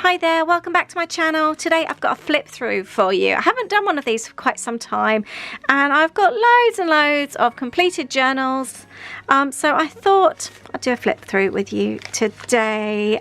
Hi there, welcome back to my channel. Today I've got a flip through for you. I haven't done one of these for quite some time and I've got loads and loads of completed journals. So I thought I'd do a flip through with you today.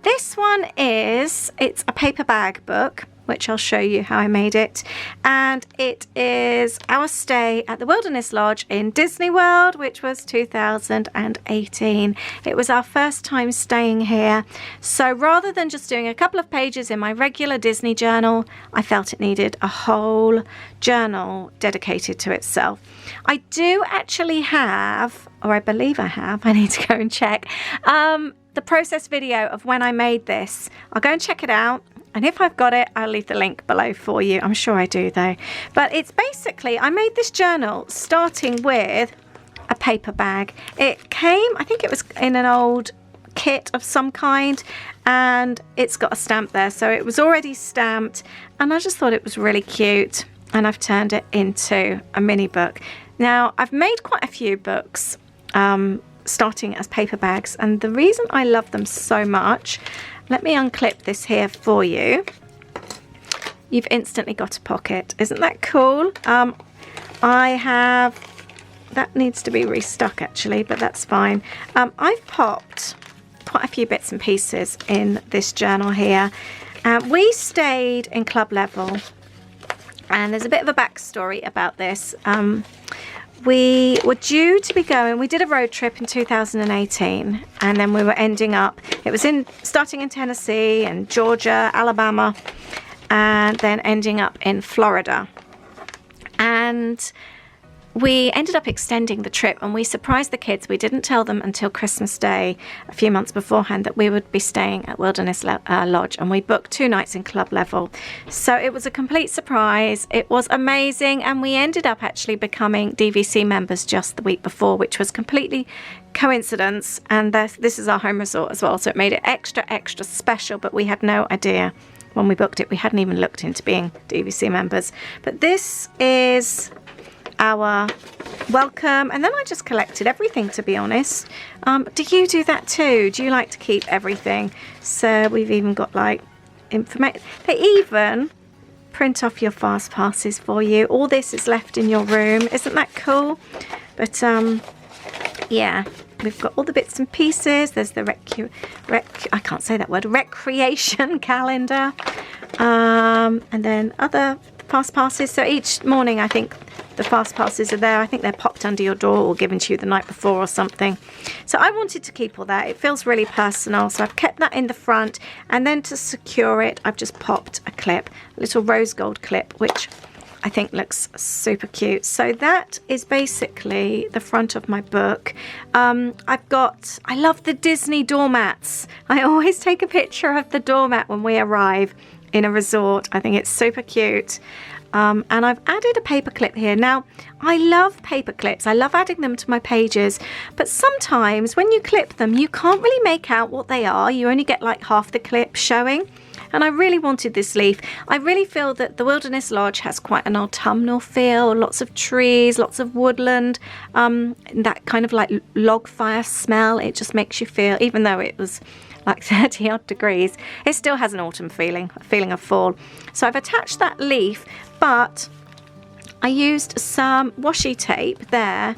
This one it's a paper bag book, which I'll show you how I made it. And it is our stay at the Wilderness Lodge in Disney World, which was 2018. It was our first time staying here. So rather than just doing a couple of pages in my regular Disney journal, I felt it needed a whole journal dedicated to itself. I do actually have, or I believe I have, I need to go and check, the process video of when I made this. I'll go and check it out. And if I've got it, I'll leave the link below for you. I'm sure I do though. But it's basically, I made this journal starting with a paper bag. It came, I think it was in an old kit of some kind, and it's got a stamp there. So it was already stamped and I just thought it was really cute. And I've turned it into a mini book. Now, I've made quite a few books starting as paper bags. And the reason I love them so much, let me unclip this here for you. You've instantly got a pocket. Isn't that cool? I have, that needs to be restuck actually, but that's fine. I've popped quite a few bits and pieces in this journal here. We stayed in club level, and there's a bit of a backstory about this. We were due to be going, we did a road trip in 2018, and then we were ending up, it was starting in Tennessee and Georgia, Alabama, and then ending up in Florida. And we ended up extending the trip, and we surprised the kids. We didn't tell them until Christmas Day, a few months beforehand, that we would be staying at Wilderness Lodge, and we booked 2 nights in club level. So it was a complete surprise. It was amazing, and we ended up actually becoming DVC members just the week before, which was completely coincidence. And this is our home resort as well, so it made it extra special, but we had no idea when we booked it. We hadn't even looked into being DVC members. But this is our welcome, and then I just collected everything, to be honest. Do you do that too? Do you like to keep everything? So we've even got like information. They even print off your fast passes for you. All this is left in your room. Isn't that cool? But yeah, we've got all the bits and pieces. There's the I can't say that word, recreation calendar, and then other fast passes. So each morning, I think the fast passes are there. I think they're popped under your door or given to you the night before or something. So I wanted to keep all that. It feels really personal. So I've kept that in the front, and then to secure it, I've just popped a clip, a little rose gold clip, which I think looks super cute. So that is basically the front of my book. I love the Disney doormats. I always take a picture of the doormat when we arrive in a resort. I think it's super cute. And I've added a paper clip here. Now, I love paper clips. I love adding them to my pages, but sometimes when you clip them, you can't really make out what they are. You only get like half the clip showing. And I really wanted this leaf. I really feel that the Wilderness Lodge has quite an autumnal feel, lots of trees, lots of woodland, that kind of like log fire smell. It just makes you feel, even though it was like 30 odd degrees, it still has an autumn feeling, a feeling of fall. So I've attached that leaf, but I used some washi tape there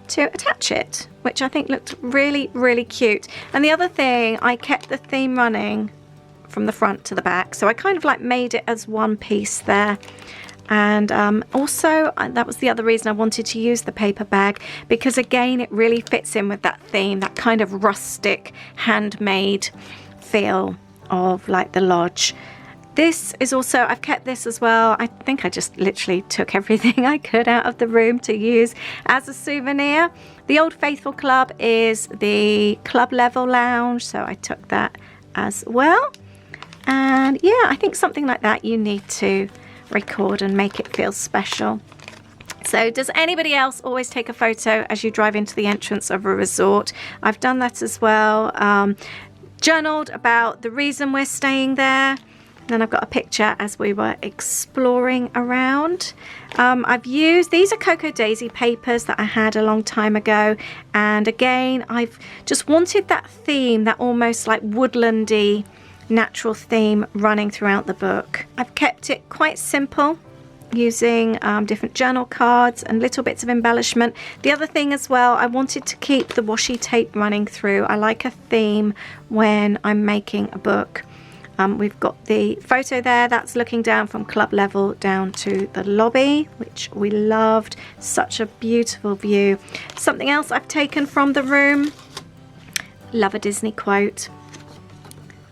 to attach it, which I think looked really, really cute. And the other thing, I kept the theme running from the front to the back. So I kind of like made it as one piece there. And also, that was the other reason I wanted to use the paper bag, because again, it really fits in with that theme, that kind of rustic, handmade feel of like the lodge. This is also, I've kept this as well. I think I just literally took everything I could out of the room to use as a souvenir. The Old Faithful Club is the club level lounge, so I took that as well. And yeah, I think something like that you need to record and make it feel special. So does anybody else always take a photo as you drive into the entrance of a resort? I've done that as well. Journaled about the reason we're staying there. Then I've got a picture as we were exploring around. I've used, these are Cocoa Daisy papers that I had a long time ago. And again, I've just wanted that theme, that almost like woodlandy natural theme running throughout the book. I've kept it quite simple, using different journal cards and little bits of embellishment. The other thing as well, I wanted to keep the washi tape running through. I like a theme when I'm making a book. We've got the photo there, that's looking down from club level down to the lobby, which we loved. Such a beautiful view. Something else I've taken from the room, love a Disney quote.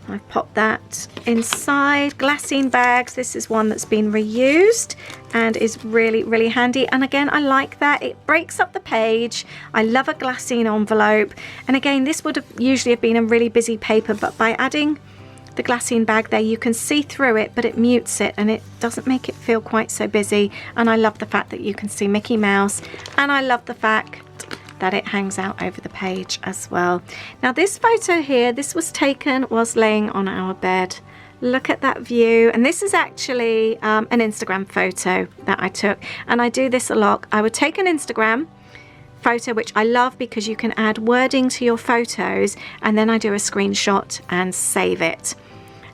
I've popped that inside. Glassine bags, this is one that's been reused and is really handy, and again I like that it breaks up the page. I love a glassine envelope, and again this would have usually have been a really busy paper, but by adding the glassine bag there you can see through it, but it mutes it and it doesn't make it feel quite so busy. And I love the fact that you can see Mickey Mouse, and I love the fact that it hangs out over the page as well. Now this photo here, this was taken whilst laying on our bed. Look at that view, and this is actually an Instagram photo that I took, and I do this a lot. I would take an Instagram photo, which I love because you can add wording to your photos, and then I do a screenshot and save it.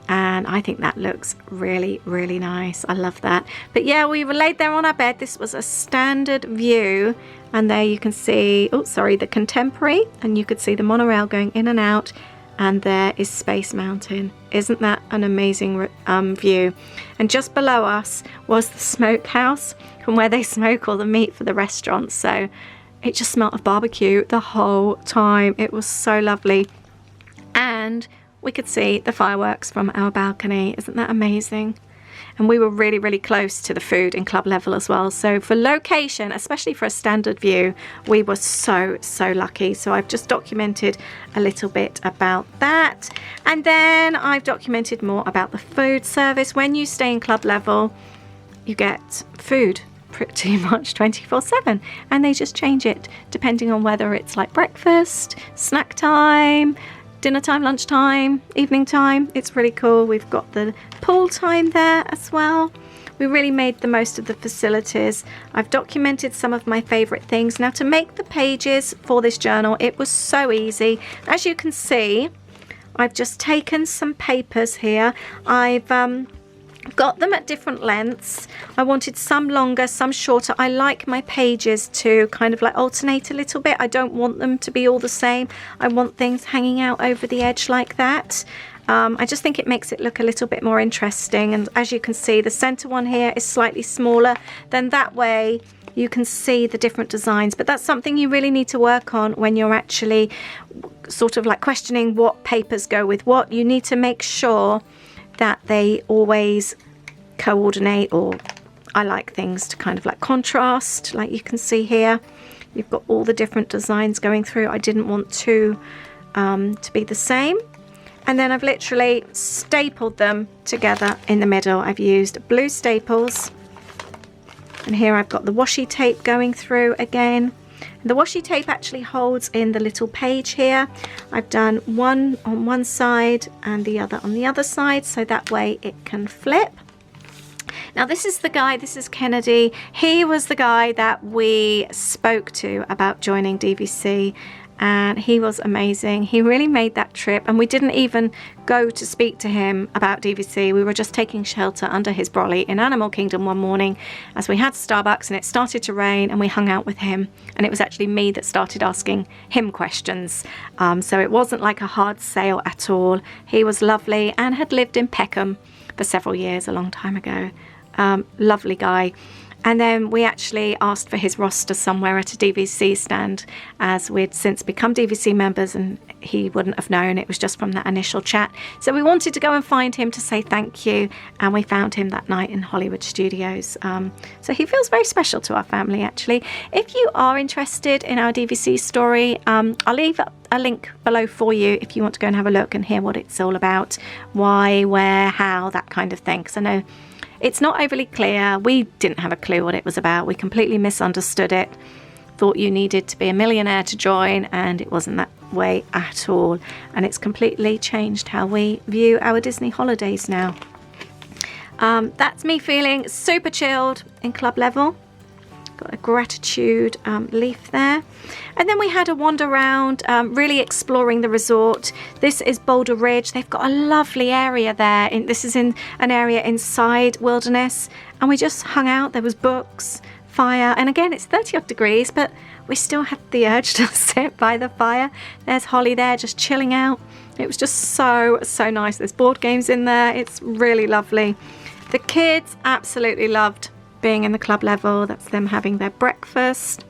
And I think that looks really nice. I love that. But yeah, we were laid there on our bed. This was a standard view, and there you can see, oh sorry, the Contemporary, and you could see the monorail going in and out, and there is Space Mountain. Isn't that an amazing view? And just below us was the smokehouse, from where they smoke all the meat for the restaurants. So it just smelled of barbecue the whole time. It was so lovely. And we could see the fireworks from our balcony. Isn't that amazing? And we were really close to the food in club level as well. So for location, especially for a standard view, we were so lucky. So I've just documented a little bit about that. And then I've documented more about the food service. When you stay in club level, you get food pretty much 24/7, and they just change it depending on whether it's like breakfast, snack time, dinner time, lunchtime, evening time. It's really cool. We've got the pool time there as well. We really made the most of the facilities. I've documented some of my favorite things. Now, to make the pages for this journal, it was so easy. As you can see, I've just taken some papers here. I've got them at different lengths. I wanted some longer, some shorter. I like my pages to kind of like alternate a little bit. I don't want them to be all the same. I want things hanging out over the edge like that. I just think it makes it look a little bit more interesting. And as you can see, the center one here is slightly smaller. Then that way you can see the different designs. But that's something you really need to work on when you're actually sort of like questioning what papers go with what. You need to make sure that they always coordinate, or I like things to kind of like contrast, like you can see here. You've got all the different designs going through. I didn't want to be the same. And then I've literally stapled them together in the middle. I've used blue staples, and here I've got the washi tape going through again. The washi tape actually holds in the little page here. I've done one on one side and the other on the other side, so that way it can flip. Now this is the guy, this is Kennedy. He was the guy that we spoke to about joining DVC, and he was amazing. He really made that trip, and we didn't even go to speak to him about DVC. We were just taking shelter under his brolly in Animal Kingdom one morning as we had Starbucks, and it started to rain, and we hung out with him, and it was actually me that started asking him questions. So it wasn't like a hard sale at all. He was lovely and had lived in Peckham for several years, a long time ago. Lovely guy. And then we actually asked for his roster somewhere at a DVC stand, as we'd since become DVC members, and he wouldn't have known. It was just from that initial chat. So we wanted to go and find him to say thank you, and we found him that night in Hollywood Studios. So he feels very special to our family, actually. If you are interested in our DVC story, I'll leave a link below for you if you want to go and have a look and hear what it's all about, why, where, how, that kind of thing. Because I know it's not overly clear. We didn't have a clue what it was about. We completely misunderstood it. Thought you needed to be a millionaire to join, and it wasn't that way at all. And it's completely changed how we view our Disney holidays now. That's me feeling super chilled in club level. Got a gratitude leaf there. And then we had a wander around, really exploring the resort. This is Boulder Ridge. They've got a lovely area there. This is in an area inside Wilderness. And we just hung out. There was books, fire. And again, it's 30 odd degrees, but we still had the urge to sit by the fire. There's Holly there just chilling out. It was just so nice. There's board games in there. It's really lovely. The kids absolutely loved being in the club level. That's them having their breakfast.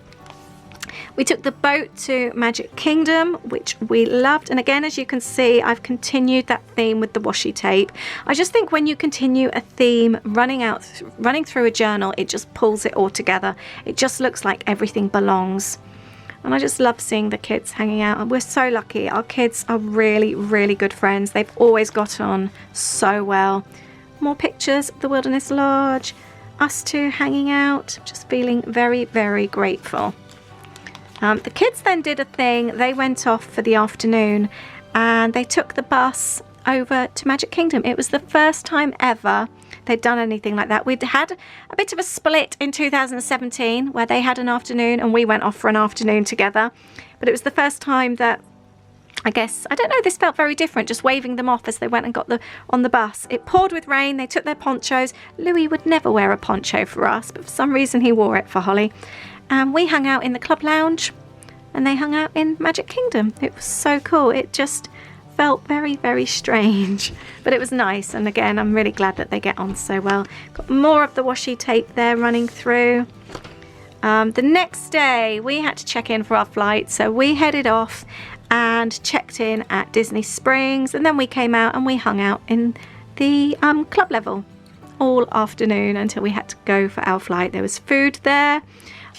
We took the boat to Magic Kingdom, which we loved. And again, as you can see, I've continued that theme with the washi tape. I just think when you continue a theme running through a journal, it just pulls it all together. It just looks like everything belongs. And I just love seeing the kids hanging out. And we're so lucky. Our kids are really good friends. They've always got on so well. More pictures of the Wilderness Lodge. Us two hanging out. Just feeling very grateful. The kids then did a thing. They went off for the afternoon and they took the bus over to Magic Kingdom. It was the first time ever they'd done anything like that. We'd had a bit of a split in 2017 where they had an afternoon and we went off for an afternoon together. But it was the first time that, I guess, I don't know, this felt very different, just waving them off as they went and got on the bus. It poured with rain. They took their ponchos. Louis would never wear a poncho for us, but for some reason he wore it for Holly. And we hung out in the club lounge and they hung out in Magic Kingdom. It was so cool. It just felt very strange, but it was nice. And again, I'm really glad that they get on so well. Got more of the washi tape there running through. The next day we had to check in for our flight, so we headed off and checked in at Disney Springs, and then we came out and we hung out in the club level all afternoon until we had to go for our flight. There was food there.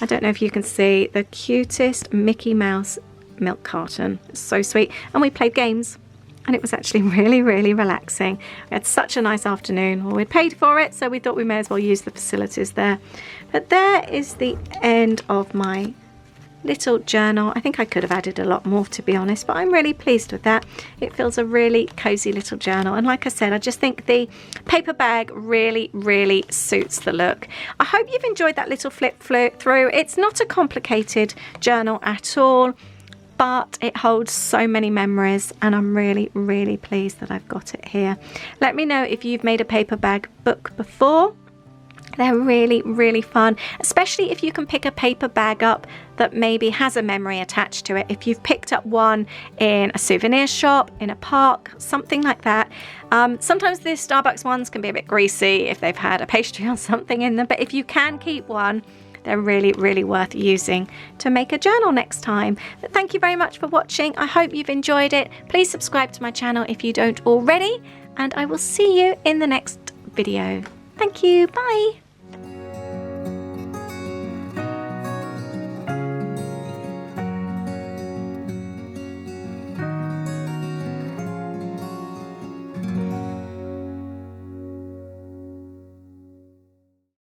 I don't know if you can see the cutest Mickey Mouse milk carton. It's so sweet. And we played games and it was actually really relaxing. We had such a nice afternoon. Well, we'd paid for it, so we thought we may as well use the facilities there. But there is the end of my little journal. I think I could have added a lot more, to be honest, but I'm really pleased with that. It feels a really cozy little journal, and like I said, I just think the paper bag really suits the look. I hope you've enjoyed that little flip through. It's not a complicated journal at all, but it holds so many memories, and I'm really pleased that I've got it here. Let me know if you've made a paper bag book before. They're really fun, especially if you can pick a paper bag up that maybe has a memory attached to it. If you've picked up one in a souvenir shop, in a park, something like that. Sometimes the Starbucks ones can be a bit greasy if they've had a pastry or something in them, but if you can keep one, they're really worth using to make a journal next time. But thank you very much for watching. I hope you've enjoyed it. Please subscribe to my channel if you don't already, and I will see you in the next video. Thank you. Bye.